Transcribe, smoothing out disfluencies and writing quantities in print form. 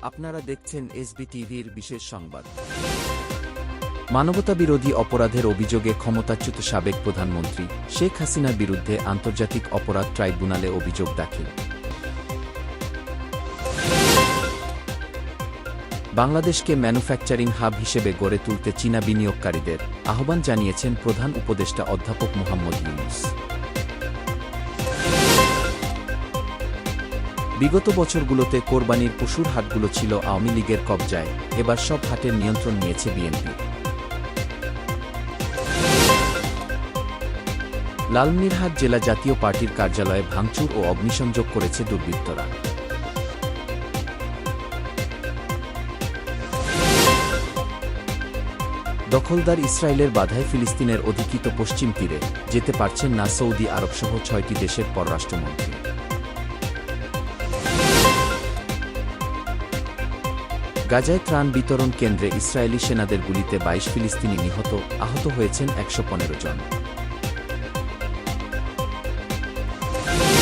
আপনারা দেখছেন এসবি-টিভির বিশেষ সংবাদ। মানবতাবিরোধী অপরাধের অভিযোগে ক্ষমতাচ্যুত সাবেক প্রধানমন্ত্রী শেখ হাসিনার বিরুদ্ধে আন্তর্জাতিক অপরাধ ট্রাইব্যুনালে অভিযোগ দাখিল। বাংলাদেশকে ম্যানুফ্যাকচারিং হাব হিসেবে গড়ে তুলতে চীনা বিনিয়োগকারীদের আহ্বান জানিয়েছেন প্রধান উপদেষ্টা অধ্যাপক মোহাম্মদ ইউনূস। বিগত বছরগুলোতে কোরবানির পশুর হাটগুলো ছিল আওয়ামী লীগের কবজায়, এবার সব হাটের নিয়ন্ত্রণ নিয়েছে বিএনপি। লালমনিরহাট জেলা জাতীয় পার্টির কার্যালয়ে ভাঙচুর ও অগ্নিসংযোগ করেছে দুর্বৃত্তরা। দখলদার ইসরায়েলের বাধায় ফিলিস্তিনের অধিকৃত পশ্চিম তীরে যেতে পারছেন না সৌদি আরবসহ ৬টি দেশের পররাষ্ট্রমন্ত্রী। গাজায় ত্রাণ বিতরণ কেন্দ্রে ইসরায়েলি সেনাদের গুলিতে ২২ ফিলিস্তিনি নিহত, আহত হয়েছেন ১১৫ জন।